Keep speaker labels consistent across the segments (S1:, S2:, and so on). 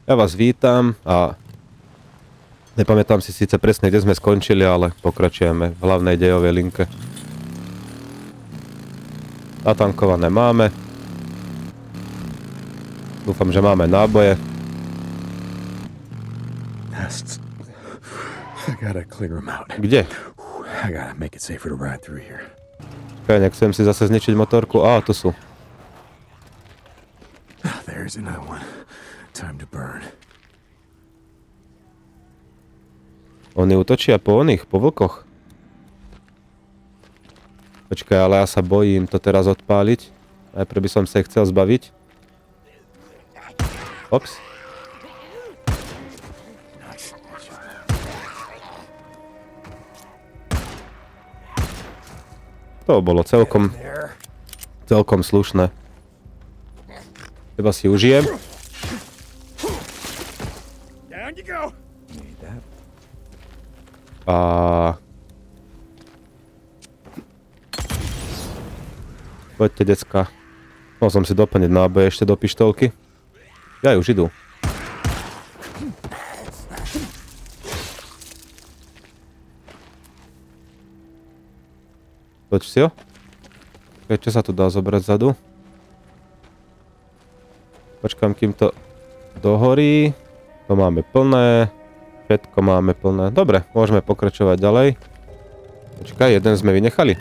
S1: Ja vás vítam a nepamätám si síce presne, kde sme skončili, ale pokračujeme v hlavnej dejovej linke. Natankované máme. Dúfam, že máme náboje. Kde? Okay, nechcem si zase zničiť motorku. Á, tu sú. Oni útočia po vlkoch. Počkaj, ale ja sa bojím to teraz odpáliť. Najprv by som sa ich chcel zbaviť. Ops. To bolo celkom slušné. Teba si užijem. A... Poďte, decka. Mohol som si doplniť náboje ešte do pištolky. Ja už idú. Poď si ho. Čo sa tu dá zobrať zadu? Počkám, kým to dohorí. To máme plné. Všetko máme plné. Dobre, môžeme pokračovať ďalej. Počkaj, jeden sme vynechali.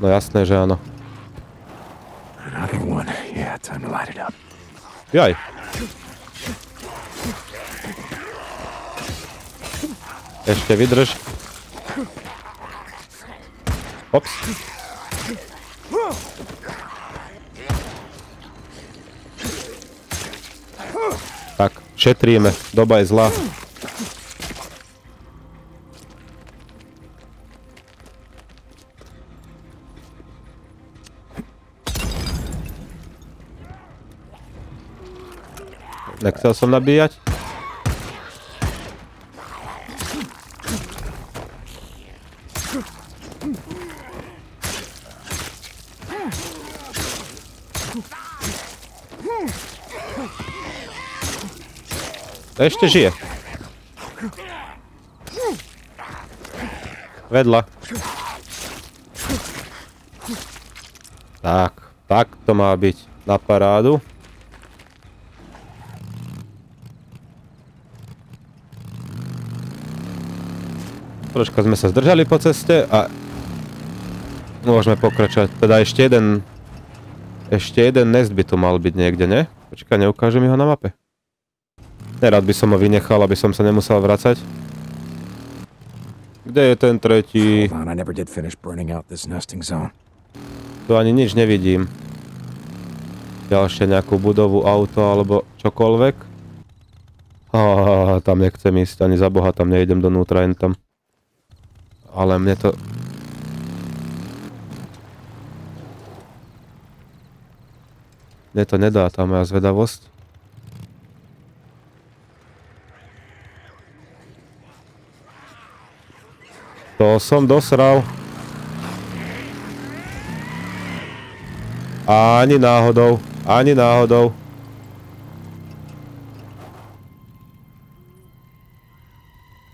S1: No jasné, že áno. Jaj. Ešte vydrž. Ops. Tak, šetríme. Doba je zlá. Nechcel som nabíjať. Ešte žije. Vedľa. Tak to má byť na parádu. Troška sme sa zdržali po ceste a môžeme pokračovať. Teda ešte jeden nest by tu mal byť niekde, ne? Počkaj, neukážu mi ho na mape. Nerad by som ho vynechal, aby som sa nemusel vracať. Kde je ten tretí? Tu ani nič nevidím. Ďalšie nejakú budovu, auto alebo čokoľvek. Tam nechcem ísť, ani za Boha tam nejdem donútra, jen tam. Ale mne to... Mne to nedá, tá moja zvedavosť. To som dosral. Ani náhodou, ani náhodou.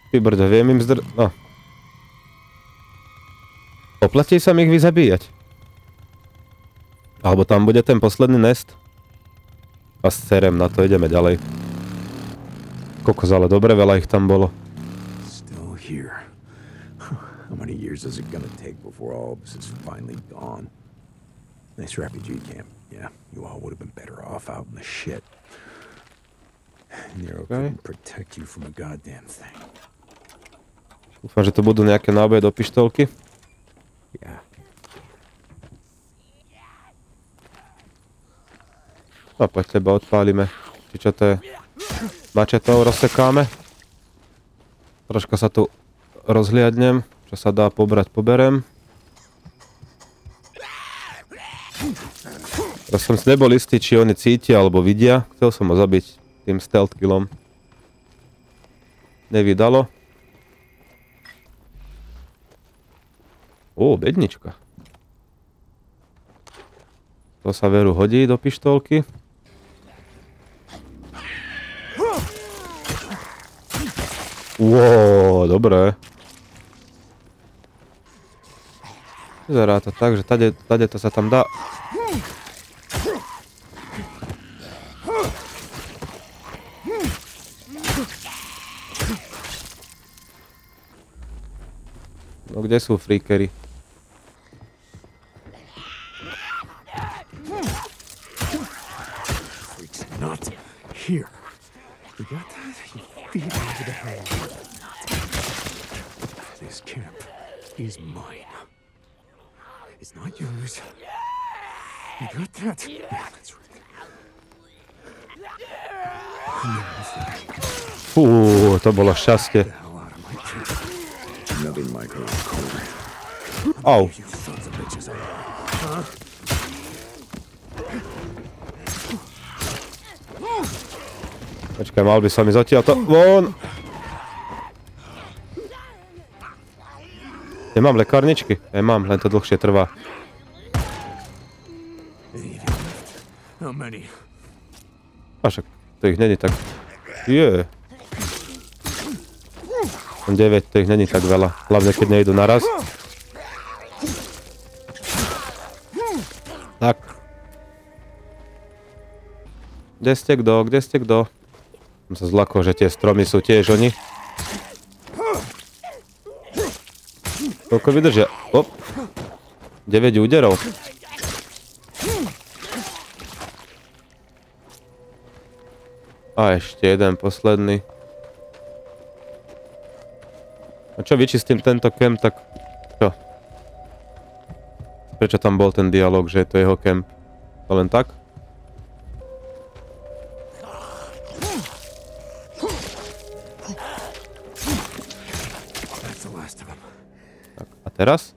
S1: Ty brďo, viem im no. Oplatí sa mi ich vyzabíjať. Alebo tam bude ten posledný nest. A serem na to, ideme ďalej. Kokos, ale dobre veľa ich tam bolo.
S2: How many years is it gonna take before all of this is finally gone? Nice refugee camp. Yeah, you all would have been better off out in the shit. Nero couldn't protect you from a goddamn thing.
S1: Dúfam, že tu budú nejaké náboje do pištolky.
S2: Yeah.
S1: No poď teba odpálime. Či čo to je? Mačetou rozsekáme. Troška sa tu rozhliadnem. Čo sa dá pobrať, poberem. Teraz som si nebol istý, či oni cítia alebo vidia. Chcel som ho zabiť tým stealth killom. Nevydalo. Bednička. To sa veru hodí do pištolky. Wow, dobré. Vyzerá to tak, že tade to sa tam dá. No kde sú freakery?
S2: Freak's not here. You got that? You feed it over the head. This camp is mine. It's not yours. You got that? Yeah, that's right.
S1: Fú, to bolo šťastie.
S2: The hell out of my camp. Nothing like around the corner.
S1: Au.
S2: You sons of bitches.
S1: Počkaj, mal by som ísť odtiaľto. Von! Nemám lekárničky? Nemám, len to dlhšie trvá.
S2: How many?
S1: A však, to ich není tak... Je. 9, to ich není tak veľa. Hlavne, keď nejdu naraz. Tak. Kde ste kto? Kde ste kto? Som sa zlakol, že tie stromy sú tiež oni. Koľko vydržia? Op. 9 úderov. A ešte jeden posledný. A čo vyčistím tento kemp, tak... Čo? Prečo tam bol ten dialog, že je to jeho kemp? To len tak? Tak, a teraz?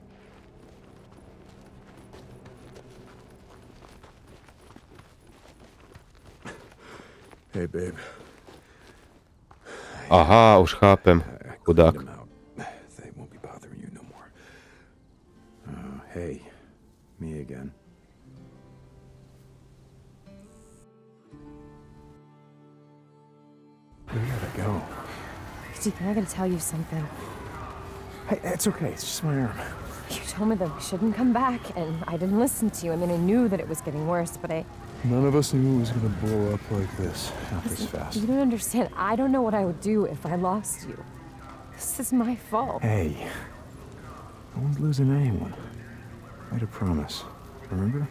S2: Hey, babe.
S1: Aha, už chápem. Chudák.
S2: Cleaned them out. They won't be bothering you no more. Hey, me again. We gotta go.
S3: Deacon, I gotta tell you something.
S2: Hey, it's okay. It's just my arm.
S3: You told me that we shouldn't come back, and I didn't listen to you. I mean, I knew that it was getting worse, but
S2: None of us knew it was gonna blow up like this. Not this fast.
S3: you don't understand. I don't know what I would do if I lost you. This is my fault.
S2: Hey, no one's losing anyone. Made a promise. Remember?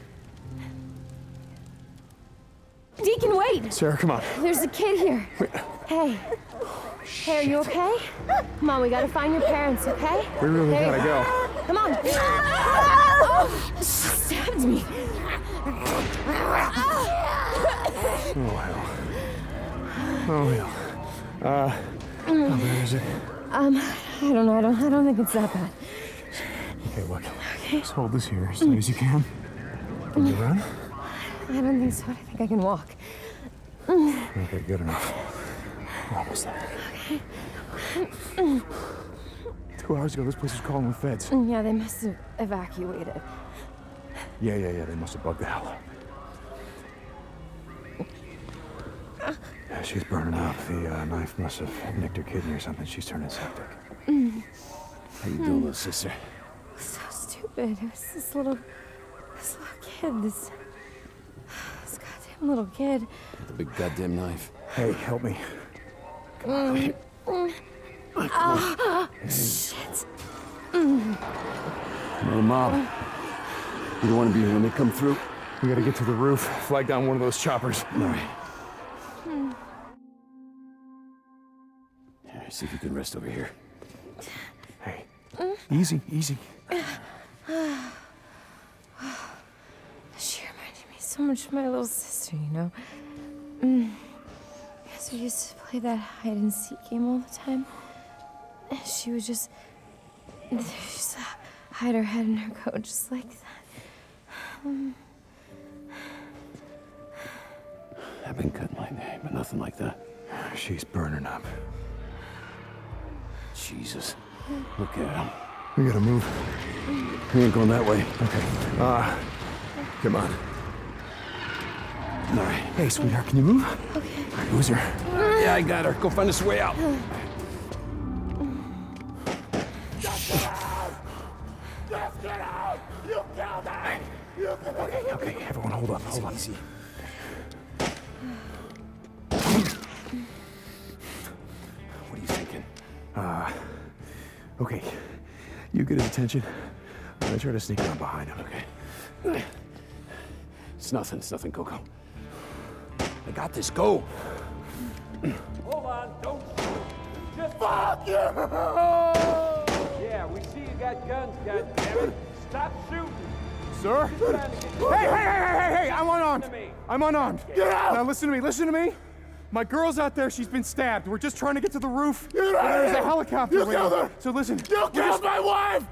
S3: Deacon, wait!
S2: Sarah, come on.
S3: There's a kid here. Hey. Hey, are you okay? Come on, we gotta find your parents, okay?
S2: We really
S3: There you
S2: gotta go.
S3: Come on. Oh, she stabbed me.
S2: Oh, hell. Oh, hell. How bad is it?
S3: I don't know. I don't think it's that bad.
S2: Okay, look. Just hold this here as tight as you can. Can you run?
S3: I don't think so. I think I can walk.
S2: Okay, good enough. We're almost there. 2 hours ago, this place was calling the feds.
S3: Yeah, they must have evacuated.
S2: Yeah, they must have bugged the hell out. Yeah, she's burning up. The knife must have nicked her kidney or something. She's turning septic. How you doing, little sister?
S3: So stupid. It was this little kid. This goddamn little kid.
S4: The big goddamn knife.
S2: Hey, help me.
S3: Shit.
S4: No, Mom. You don't want to be here when they come through?
S2: We gotta get to the roof, flag down one of those choppers.
S4: All right. All right, see if you can rest over here.
S2: Hey, easy, easy.
S3: She reminded me so much of my little sister, you know? Because we used to play that hide and seek game all the time. And she would just hide her head in her coat just like that.
S4: I've been cut my name, but nothing like that.
S2: She's burning up.
S4: Jesus. Look at him.
S2: We gotta move.
S4: We ain't going that way.
S2: Okay. Come on. All right. Hey, sweetheart, can you move?
S3: Okay.
S2: All right, Boozer. Yeah, I got her. Go find us a way out. Okay, everyone hold up, hold up. Easy. What are you thinking? Okay. You get his attention. I'm gonna try to sneak around behind him, okay?
S4: It's nothing, Coco.
S2: I got this, go!
S5: Hold on, don't shoot. Just
S2: Fuck you!
S5: yeah, we see you got guns, goddammit. Stop shooting.
S6: Sir? Hey, I'm unarmed. I'm unarmed.
S2: Get out!
S6: Now listen to me. My girl's out there, she's been stabbed. We're just trying to get to the roof.
S2: Get out of
S6: There's a
S2: here!
S6: helicopter
S2: You
S6: waiting.
S2: killed her!
S6: So listen.
S2: You killed my wife!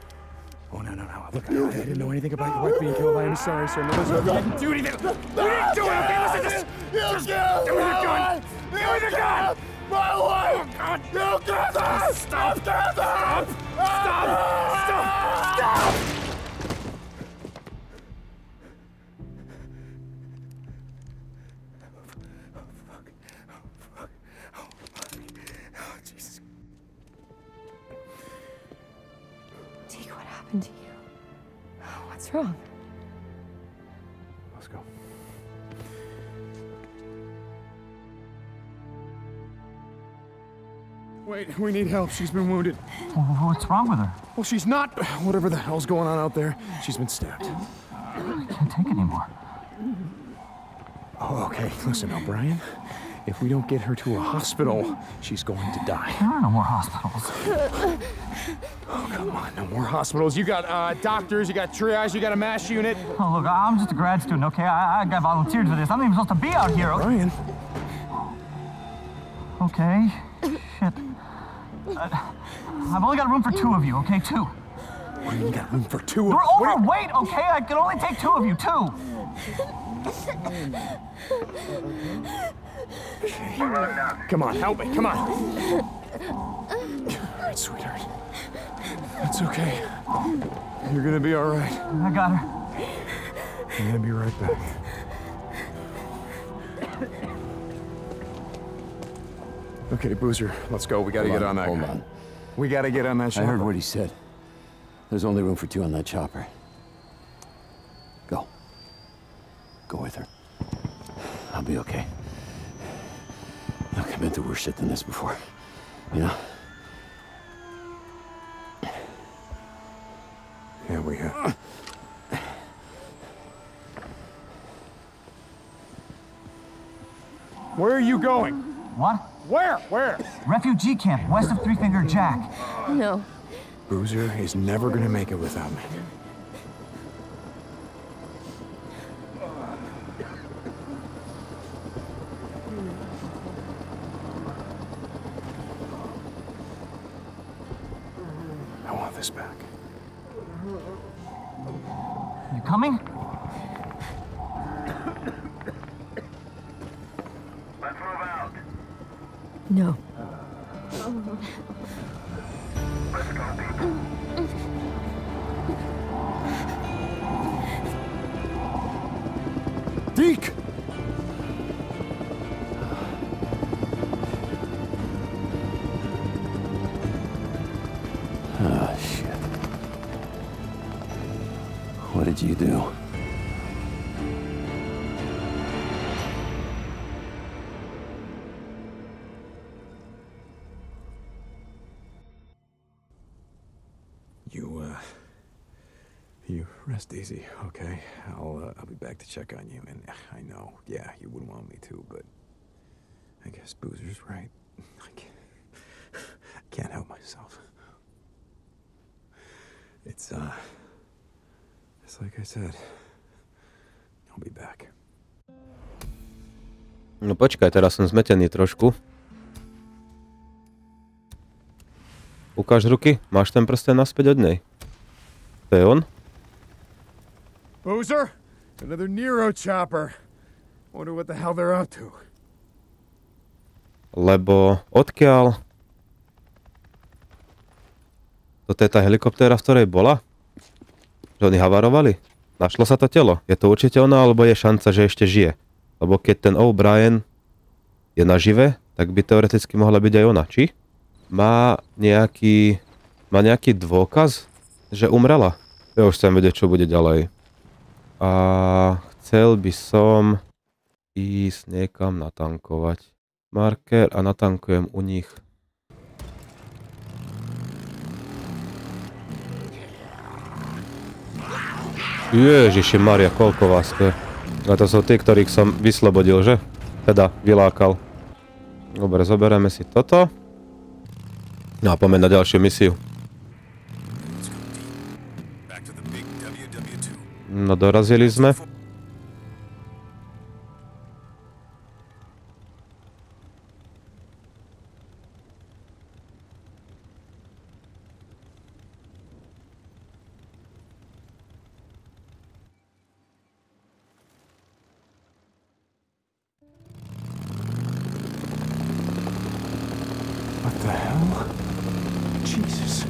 S2: Oh, no. Look, I didn't know anything about your wife being killed. I am sorry, sir. No, listen, you didn't do anything. You didn't do it, okay? Listen, just give me the gun. Give me the gun. My wife! You killed her! Stop! Jesus.
S3: Deke, what happened to you? What's wrong?
S2: Let's go.
S6: Wait, we need help. She's been wounded.
S7: What's wrong with her?
S6: Well, she's not. Whatever the hell's going on out there, she's been stabbed.
S7: I can't take it anymore.
S2: Oh, okay. Listen, O'Brien. If we don't get her to a hospital, she's going to die.
S7: There are no more hospitals.
S2: Oh, come on.
S6: No more hospitals. You got doctors, you got triage, you got a MASH unit.
S7: Oh, look, I'm just a grad student, okay? I got volunteered for this. I'm not even supposed to be out here.
S2: Brian.
S7: Okay. Shit. I've only got room for 2 of you, okay? 2.
S2: You got room for 2 of
S7: You're overweight, okay? I can only take 2 of you, 2.
S6: Come on, help me, come on. All right, sweetheart. It's okay. You're gonna be all right.
S7: I got her.
S2: I'm gonna be right back.
S6: Okay, Boozer, let's go. We gotta get on that.
S4: Hold on.
S6: We gotta get on that
S4: I
S6: ship.
S4: heard what he said. There's only room for 2 on that chopper. Go. Go with her. I'll be okay. Look, I've been through worse shit than this before. You know?
S2: Yeah, we have.
S6: Where are you going?
S7: What?
S6: Where?
S7: Refugee camp, west of Three Finger Jack.
S3: No.
S2: Boozer is never gonna make it without me. I want this back.
S7: You coming?
S3: No.
S6: Deke!
S4: Ah, shit. What did you do?
S2: You rest easy, okay? I'll be back to check on you, and I know, yeah, you wouldn't want me to, but I guess Boozer's right. I can't help myself. It's like I said, I'll be back.
S1: No počkaj, teraz som zmetený trošku. Ukáž ruky, máš ten prsten naspäť od nej. To je on?
S6: Boozer? Another Nero chopper. Wonder what the hell they're up to.
S1: Lebo odkiaľ? Toto je tá helikoptéra, v ktorej bola? Že oni havarovali? Našlo sa to telo? Je to určite ona, alebo je šanca, že ešte žije? Lebo keď ten O'Brien je nažive, tak by teoreticky mohla byť aj ona, či? Má nejaký dôkaz, že umrela? Ja už chcem vedieť, čo bude ďalej. A chcel by som ísť niekam natankovať. Marker a natankujem u nich. Ježiši Maria, koľko vás to je. A to sú tí, ktorých som vyslobodil, že? Teda, vylákal. Dobre, zoberieme si toto. No a poďme na ďalšiu misiu. No dorazili sme.
S6: What the hell? Jesus.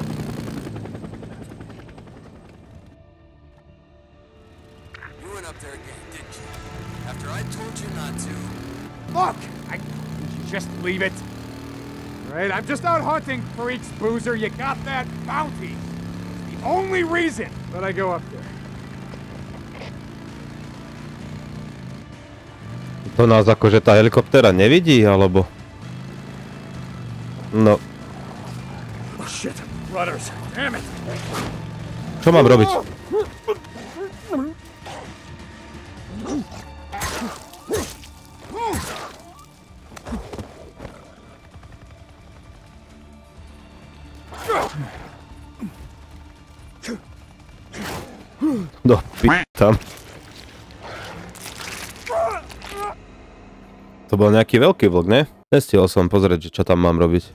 S8: You went up there again, didn't you? After I told you not to.
S2: Look! Did you just leave it? Right? I'm just out hunting for each boozer. You got that bounty. It's the only reason that I go up there.
S1: To nás akože tá helikoptéra nevidí, alebo... No,
S2: Shit. Rudders. Damn it.
S1: čo mám robiť? No, tam. To bol nejaký veľký vlk, ne? Nestihol som pozrieť, že čo tam mám robiť.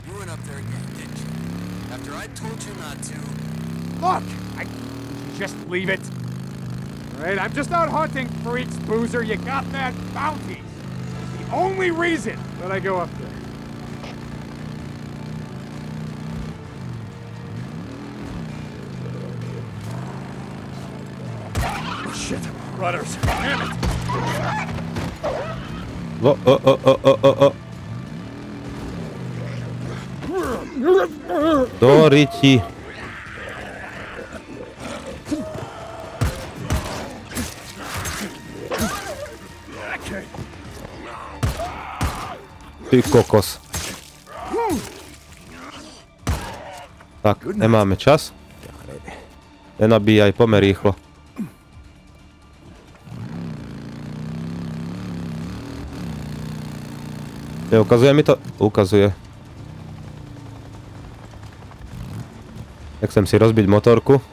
S8: You went up there again, didn't you? After I told you not to.
S2: Look! Did you just leave it? Right? I'm just out hunting for each boozer. You got that bounty. It's the only reason that I go up there. Shit. Rudders. Damn it.
S1: Do riti. Ty kokos. Tak, nemáme čas. Nenabíjaj, pomer rýchlo. Neukazuje mi to? Ukazuje. Tak chcem si rozbiť motorku.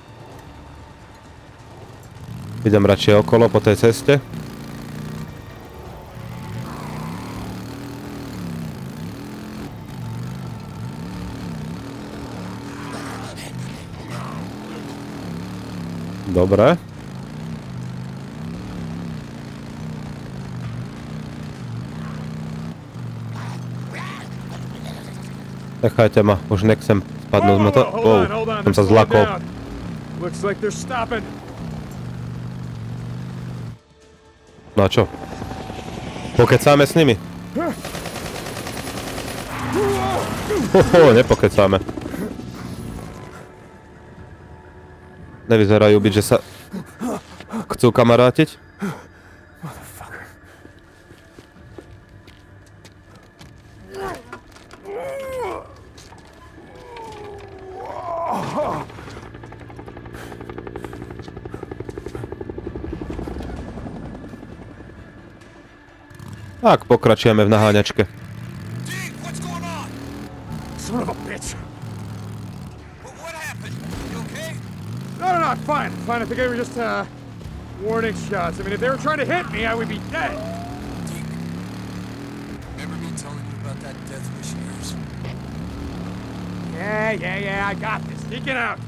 S1: Idem radšej okolo po tej ceste. Dobre. Nechajte ma, už nechcem spadnúť z motor. Som sa zlakol.
S2: Looks like they're stopping.
S1: No a čo? Pokecáme s nimi? Nepokecáme. Nevyzerajú byť, že sa chcú kamarátiť. Tak, pokračujeme v naháňačke.
S8: Deke, what's going on?
S2: Son of a bitch.
S8: What happened? You okay?
S2: No, I'm fine. Fine. I think they were just, warning shots. I mean, if they were trying to hit me, I would be dead.
S8: Deke, remember me telling you about that death wish of yours?
S2: Yeah, I got this. Get out.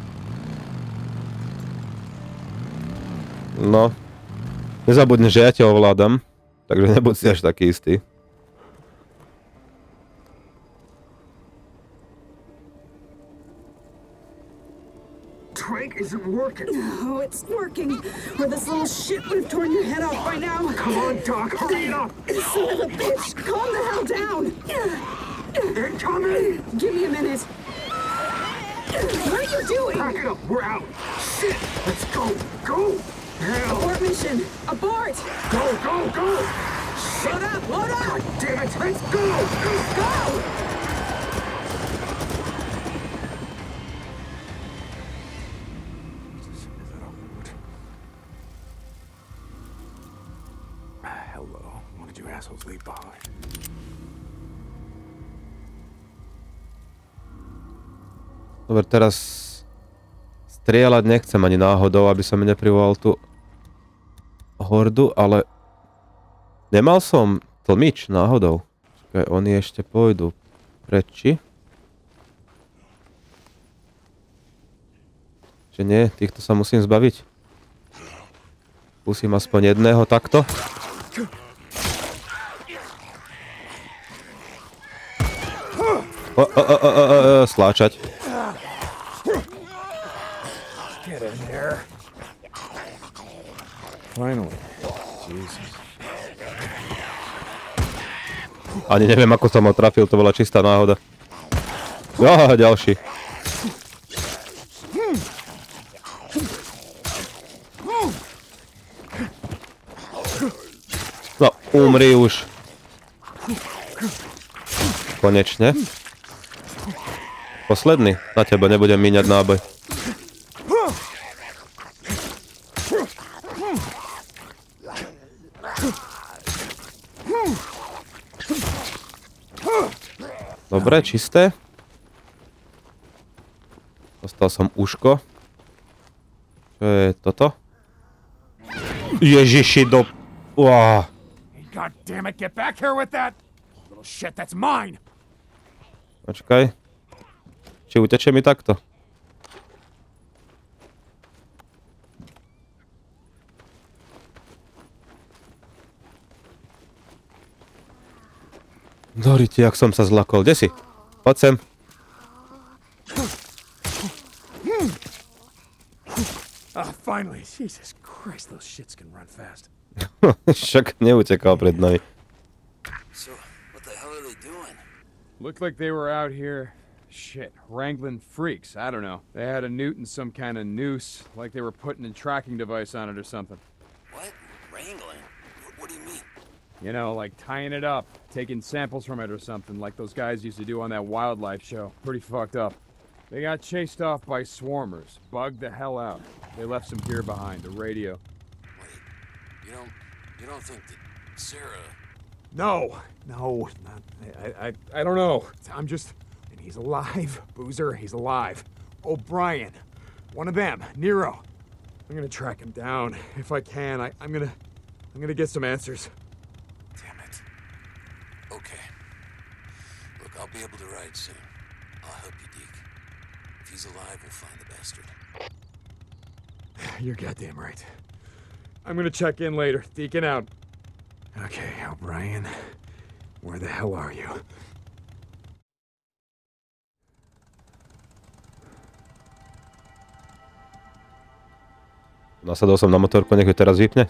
S1: No. Nezabudni, že ja ťa ovládam. Takže nebuď si až taký istý.
S9: Trank isn't working.
S3: No,
S9: it's working, or this little shit would have torn your head off by now.
S2: Come on, Doc, hurry it up!
S9: Son of a bitch, calm the hell down.
S2: Incoming!
S9: Give me a minute. What are you doing?
S2: Back it up, we're out! Shit! Let's go! Go! Hell!
S9: Abort mission! Abort!
S2: Go, go, go!
S9: Load up! Load up!
S2: God damn it! Let's go!
S9: Go!
S2: Hello. What did you assholes leave behind?
S1: Dobre, teraz strieľať nechcem ani náhodou, aby som neprivolal tú hordu, ale nemal som tlmič náhodou. Čakaj, oni ešte pôjdu preči. Že nie, týchto sa musím zbaviť. Pusím aspoň jedného takto. Sláčať.
S2: Get in there. Finally. Jesus.
S1: Ani neviem, ako som ho trafil, to bola čistá náhoda. Ďalší. No, umri už. Konečne. Posledný. Na tebe nebudem míňať náboj. Dobre, čisté. Dostal som uško. Čo je toto? Ježiši, do... Uá.
S2: God damn it, get back here with that! Little shit, that's mine!
S1: Počkaj. Či utečie mi takto? Doriti, jak som sa zlakol. Kde si? Poď sem.
S2: Finally. Jesus Christ, those shits can run fast.
S1: Však neutekal pred nami.
S8: So, what the hell are they doing?
S6: Looked like they were out here, shit, wrangling freaks. I don't know. They had a newt and some kind of noose, like they were putting a tracking device on it or something.
S8: What? Wrangling? What do you mean?
S6: You know, like tying it up, taking samples from it or something, like those guys used to do on that wildlife show. Pretty fucked up. They got chased off by swarmers, bugged the hell out. They left some gear behind, a radio.
S8: Wait, you don't think that Sarah...
S2: No, not, I don't know. I'm just, and he's alive, Boozer, he's alive. O'Brien, one of them, Nero. I'm gonna track him down if I can. I'm gonna get some answers.
S8: Damn it. Okay. Look, I'll be able to ride soon. I'll help you, Deke. If he's alive, we'll find the bastard.
S2: You're goddamn right. I'm gonna check in later. Deacon out. Okay, O'Brien. Where the hell are you?
S1: Nasadol som na motorku, nech ju teraz vypne.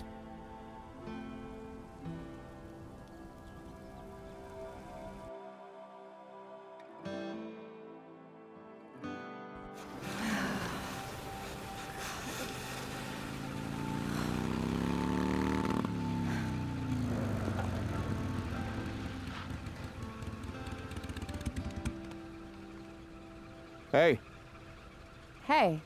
S6: Hey.
S3: Hey.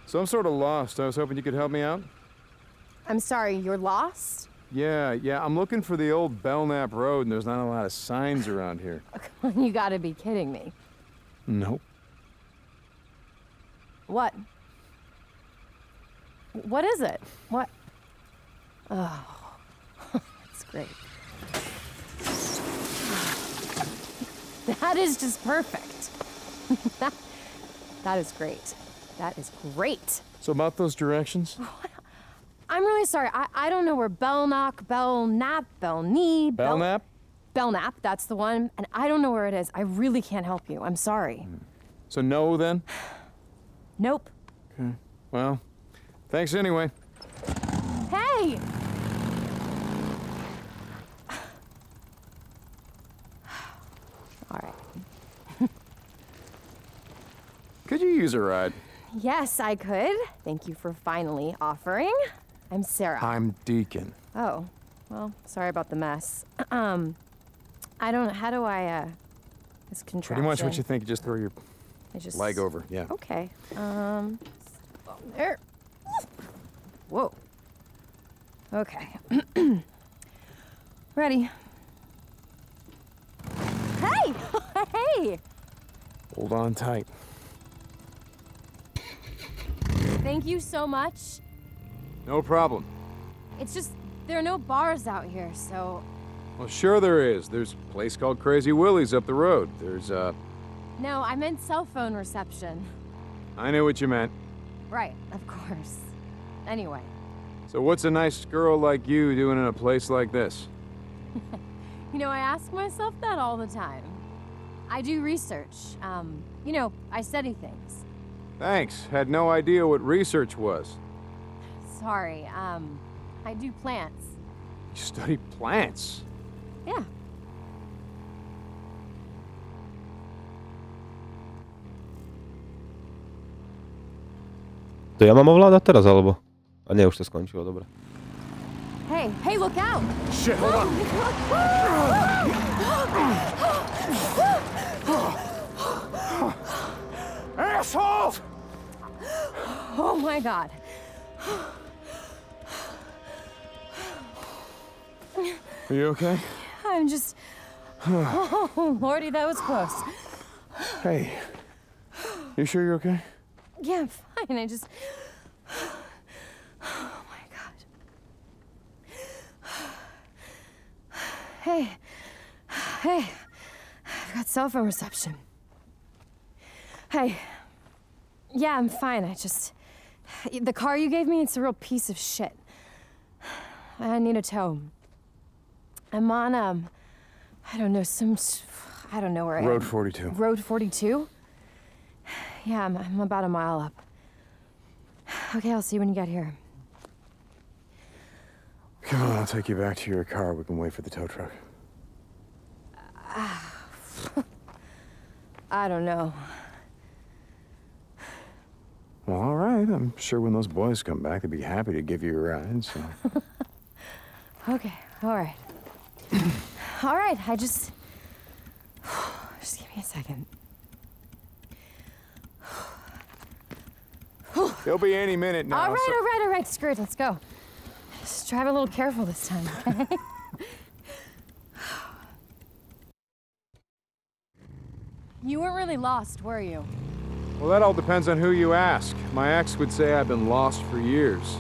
S6: So I'm sort of lost. I was hoping you could help me out.
S3: I'm sorry, you're lost?
S6: Yeah, I'm looking for the old Belknap Road, and there's not a lot of signs around here.
S3: You gotta be kidding me.
S6: Nope.
S3: What? What is it? What? Oh, that's great. That is just perfect. That is great. That is great.
S6: So about those directions?
S3: I'm really sorry. I don't know where Belknap, Belknee,
S6: Belknap?
S3: Belknap, that's the one, and I don't know where it is. I really can't help you. I'm sorry.
S6: So no, then?
S3: Nope.
S6: Okay. Well, thanks anyway.
S3: Hey! All right.
S6: Could you use a ride?
S3: Yes, I could. Thank you for finally offering. I'm Sarah.
S6: I'm Deacon.
S3: Oh, well, sorry about the mess. I don't know. How do I, this contraption?
S6: Pretty much what you think. You just throw your
S3: I just...
S6: leg over. Yeah.
S3: Okay. There. Whoa. Okay. Ready. Hey! Hey!
S6: Hold on tight.
S3: Thank you so much.
S6: No problem.
S3: It's just, there are no bars out here, so...
S6: Well, sure there is. There's a place called Crazy Willie's up the road. There's,
S3: No, I meant cell phone reception.
S6: I knew what you meant.
S3: Right, of course. Anyway.
S6: So what's a nice girl like you doing in a place like this?
S3: You know, I ask myself that all the time. I do research. You know, I study things.
S6: Thanks. Had no idea what research was.
S3: Sorry, I do plants.
S6: You study plants?
S3: Yeah.
S1: To ja mám ovládať teraz, alebo? A nie, už to skončilo, dobre.
S3: Hey, hey, look out!
S2: Shit, hold on. Assholes!
S3: Oh my god.
S6: Are you okay?
S3: I'm just... Oh, Lordy, that was close.
S6: Hey. You sure you're okay?
S3: Yeah, I'm fine. I just... Oh my god. Hey. Hey. I've got cell phone reception. Hey. Yeah, I'm fine. I just... The car you gave me, it's a real piece of shit. I need a tow. I'm on, I don't know, I don't know where I am.
S6: Road 42.
S3: Road 42? Yeah, I'm about a mile up. Okay, I'll see you when you get here.
S6: Come on, I'll take you back to your car. We can wait for the tow truck.
S3: I don't know.
S6: Well, all right. I'm sure when those boys come back, they'd be happy to give you a ride, so...
S3: Okay, all right. All right, I just give me a second.
S6: They'll be any minute now.
S3: All right, screw it, let's go. Just drive a little careful this time, okay? You weren't really lost, were you?
S6: Well, that all depends on who you ask. My ex would say I've been lost for years.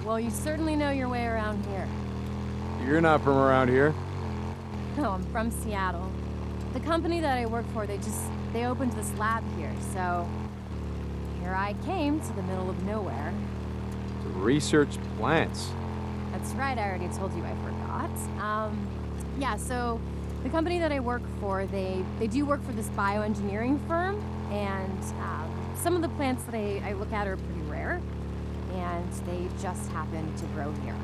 S3: Well, you certainly know your way around here.
S6: You're not from around here.
S3: No, I'm from Seattle. The company that I work for, they opened this lab here, so here I came to the middle of nowhere.
S6: To research plants.
S3: That's right, I already told you I forgot. Yeah, so the company that I work for, they do work for this bioengineering firm, and some of the plants that I look at are pretty rare, and they just happen to grow here.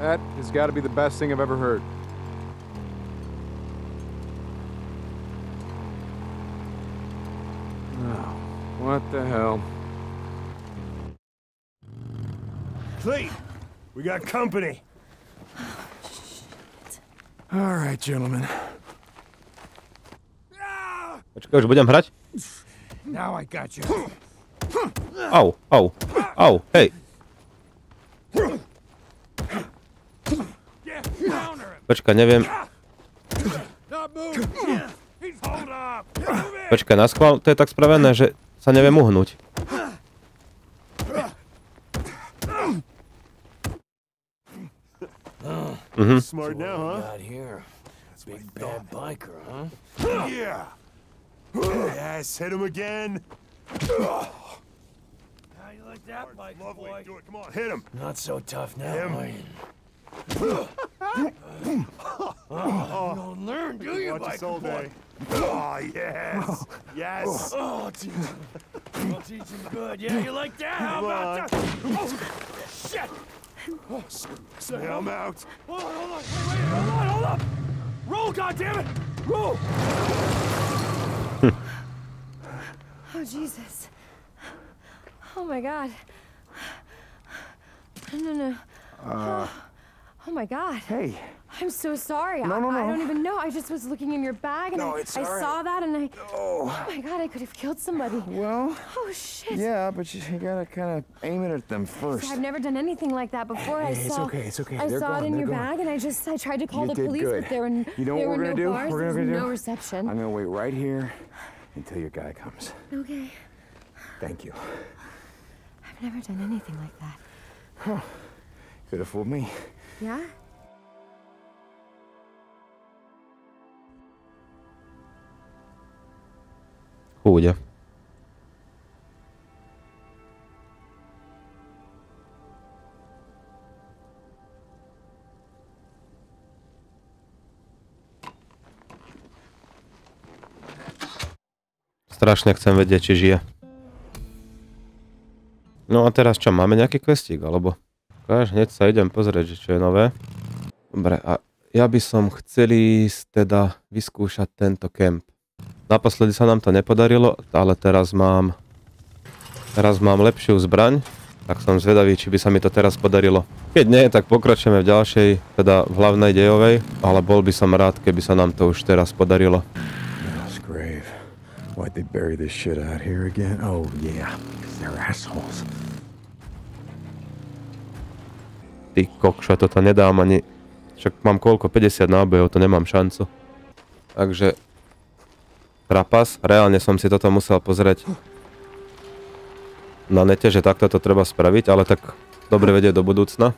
S6: That has got to be the best thing I've ever heard. Oh, what the hell?
S2: Clete, we got company.
S6: All right, gentlemen.
S1: Počkaj, už budem hrať?
S2: Now I got you.
S1: Au, au, au, hej. Počkaj, neviem. Počkaj, naschvál, to je tak spravené, že sa neviem uhnúť.
S2: Smart now, huh?
S8: Not here. Big bad biker, huh?
S2: Yeah. Yes, hit him again.
S8: How you like that, biker
S2: Lovely.
S8: boy?
S2: Do it. Come on, hit him.
S8: Not so tough now,
S2: Him.
S8: are you?
S2: don't learn, do you, Mike? Oh, yes. Yes. Oh, teach him. I'll teach him good. Yeah, you like that? How about that? Oh, shit. Oh, say I'm out. Hold on. Wait, hold up. Roll, goddammit. Roll.
S3: Oh, Jesus. Oh, my God. No. Oh, my God.
S2: Hey.
S3: I'm so sorry.
S2: No.
S3: I don't even know. I just was looking in your bag and I
S2: it's all right.
S3: saw that and
S2: Oh.
S3: Oh my God, I could have killed somebody.
S2: Well.
S3: Oh shit.
S2: Yeah, but you gotta kind of aim it at them first.
S3: I've never done anything like that before.
S2: Hey, it's okay.
S3: I
S2: They're
S3: saw
S2: gone,
S3: it in
S2: they're
S3: your
S2: gone.
S3: bag and I tried to call
S2: You
S3: the
S2: did
S3: police,
S2: good.
S3: but there were
S2: You know
S3: there
S2: what
S3: were
S2: we're
S3: no
S2: gonna do?
S3: bars,
S2: We're
S3: there was
S2: gonna do?
S3: no reception.
S2: I'm gonna wait right here until your guy comes.
S3: Okay.
S2: Thank you.
S3: I've never done anything like that.
S2: Huh. Could have fooled me.
S3: Yeah?
S1: Chude. Strašne chcem vedieť, či žije. No a teraz čo, máme nejaký questík, alebo? Hneď sa idem pozrieť, že čo je nové. Dobre, a ja by som chcel ísť teda vyskúšať tento kemp. Naposledy sa nám to nepodarilo, ale teraz mám lepšiu zbraň, tak som zvedavý, či by sa mi to teraz podarilo. Keď nie, tak pokračujeme v ďalšej, teda v hlavnej dejovej, ale bol by som rád, keby sa nám to už teraz podarilo.
S2: Why'd they bury this shit out here again? Oh, yeah, because they're assholes.
S1: Ty kokšo, toto nedám ani... Však mám koľko? 50 nábojov, to nemám šancu. Takže... Trapas, reálne som si toto musel pozrieť na nete, že takto to treba spraviť, ale tak dobre vedieť do budúcna.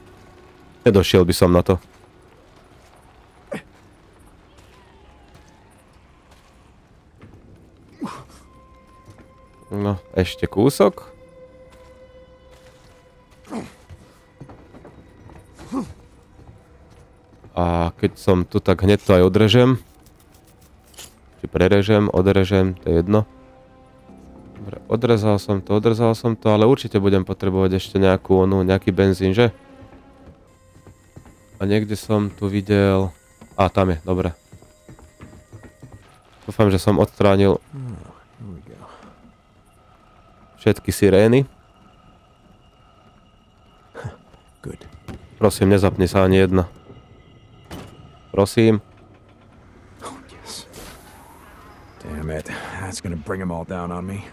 S1: Nedošiel by som na to. No, ešte kúsok. A keď som tu, tak hneď to aj odrežem. Či prerežem, odrežem, to je jedno. Dobre, odrezal som to, ale určite budem potrebovať ešte nejaký benzín, že? A niekde som tu videl... A, tam je, dobre. Dúfam, že som odstránil všetky sirény. Prosím, nezapni sa ani jedna. Prosím.
S2: Damn it. That's gonna bring them all down on me.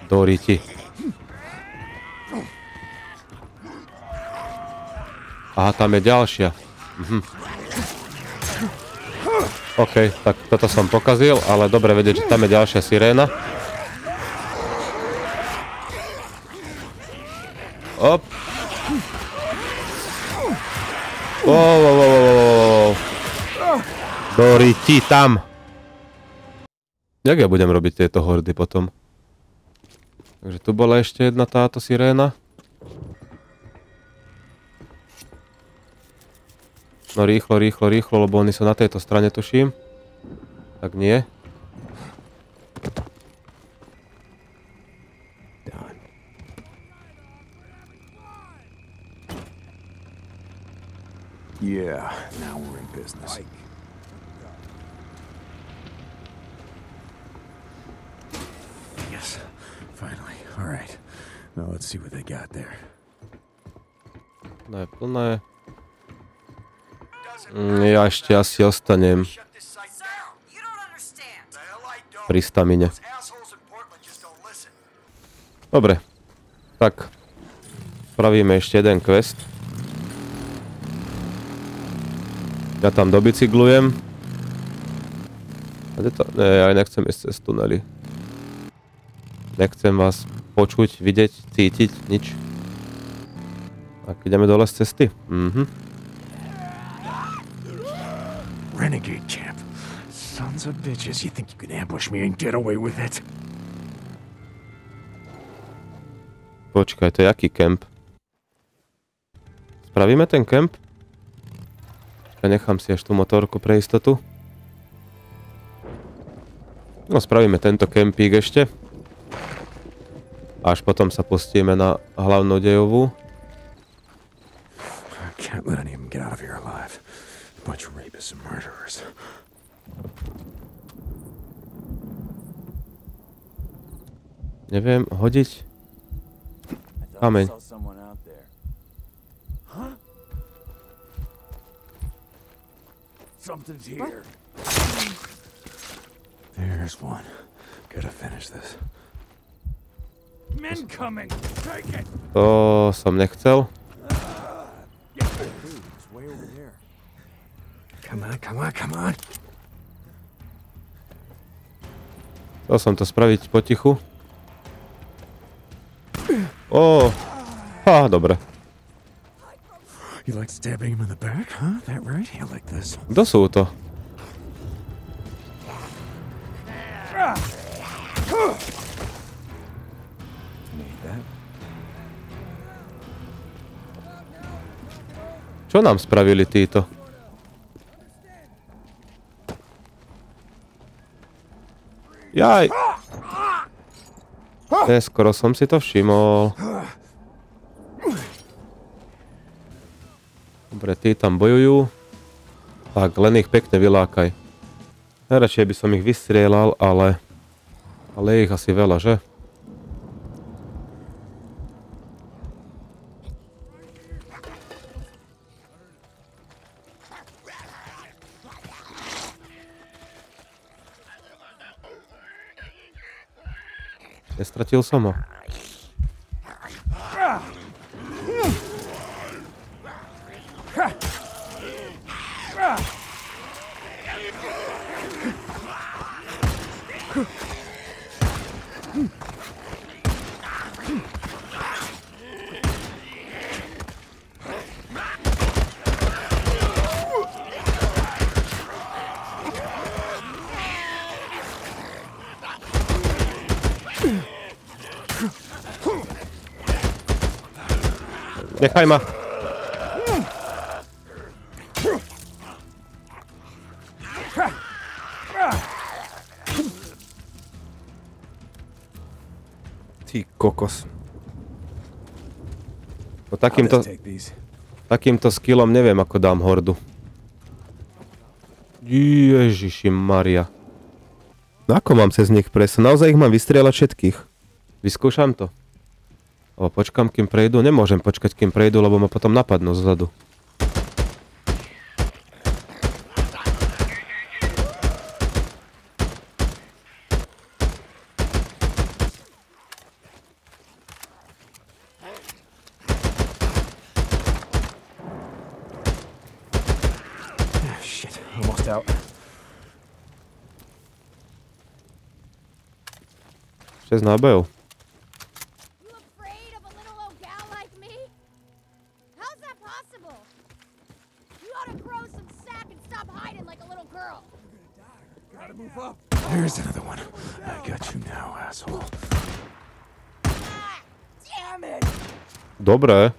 S1: Doriti. Aha, tam je ďalšia. OK, tak toto som pokazil, ale dobre vedieť, že tam je ďalšia siréna. Op. Doriti, tam. Jak ja budem robiť tieto hordy potom? Takže tu bola ešte jedna táto siréna. No rýchlo, lebo oni sú na tejto strane, tuším. Tak nie.
S2: Yeah, now we're in business. Yes, finally. All right. Now let's see what they got there.
S1: No je plné. Ja ešte asi ostanem pri stamine. Dobre. Tak. Spravíme ešte jeden quest. Ja tam dobicyklujem. Ne, ja nechcem ísť cez tunely. Nechcem vás počuť, vidieť, cítiť, nič. Tak ideme dole z cesty.
S2: Renegade champ. Sons of bitches, you think you can ambush me and get away with it?
S1: Počkaj, to je aký kemp? Spravíme ten kemp? Počkaj, nechám si až tú motorku pre istotu. No, spravíme tento kempík ešte. Až potom sa pustíme na hlavnú dejovú.
S2: Can't let any of them get out of here alive. Bunch of rapists and murderers.
S1: Neviem, hodiť? Kameň.
S2: Something's here. There's one. Gotta finish this. Men coming. Take it.
S1: To som nechcel.
S2: It's way over there. Come on, come on, come on.
S1: Chcel som to spraviť potichu. Ó, dobre.
S2: You like stabbing him in the back, huh? That right? You like this?
S1: Kto sú to?
S2: Need that.
S1: Čo nám spravili títo? Jaj! Skoro som si to všimol. Dobre, tí tam bojujú. Tak, len ich pekne vylákaj. Najradšej by som ich vystrieľal, ale je ich asi veľa, že? Nestratil som ho. Nechaj ma. Ty kokos. Po takýmto skillom neviem, ako dám hordu. Ježiši Maria. No ako mám cez nich presť? Naozaj ich mám vystrieľať všetkých. Vyskúšam to. O, počkám, kým prejdú. Nemôžem počkať, kým prejdú, lebo ma potom napadnú zozadu.
S2: Shit, almost out.
S1: 6 nábojov.
S2: There's another one. I got you now, asshole.
S9: Damn it!
S1: Dobre.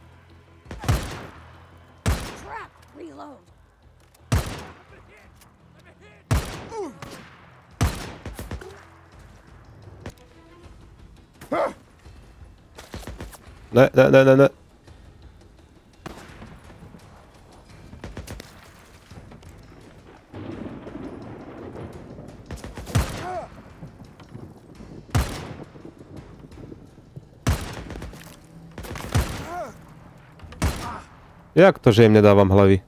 S9: Trap, reload.
S1: Ne. Jak to, že im nedávam hlavy?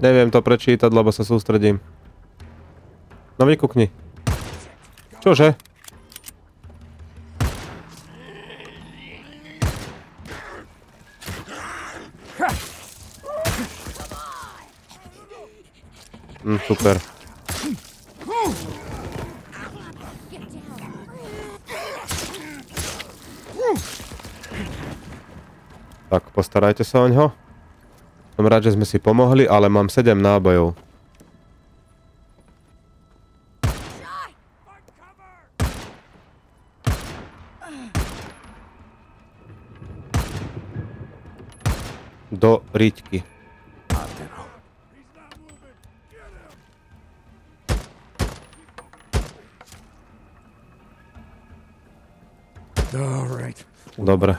S1: Neviem to prečítať, lebo sa sústredím. No vykukni. Čože? Super. Tak, postarajte sa oňho. Som rád, že sme si pomohli, ale mám 7 nábojov. Do riťky.
S2: All right.
S1: Dobre.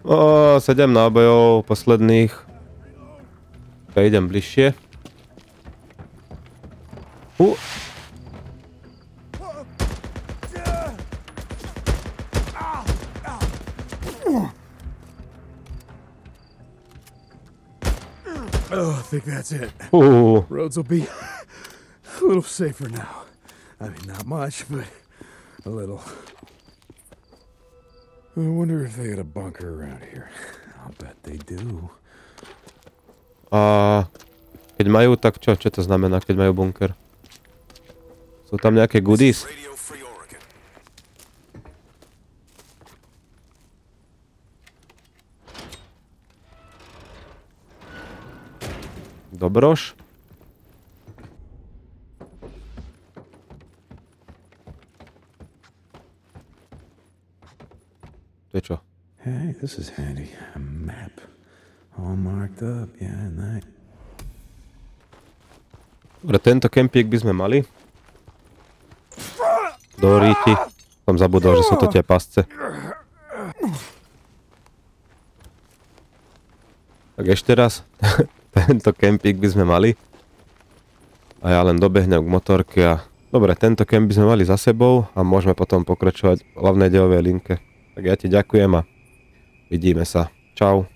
S1: 7 nábojov posledných. Ok, idem bližšie.
S2: Oh, I think that's it. Roads will be a little safer now. I mean, not much, but a little. I wonder if they got a bunker around here. I'll bet they do.
S1: A keď majú, tak čo? Čo to znamená, keď majú bunker? Sú tam nejaké goodies? Dobroš. To je čo?
S2: Hey, this is handy. A map. All marked up. Yeah, nice.
S1: Dobre, tento kempík by sme mali. Do ríti. Som zabudol, že sú to tie pasce. Tak ešte raz. Tento kempík by sme mali. A ja len dobehnem k motorke a... Dobre, tento kemp by sme mali za sebou a môžeme potom pokračovať v hlavnej dejovej linke. Tak ja ti ďakujem a vidíme sa. Čau.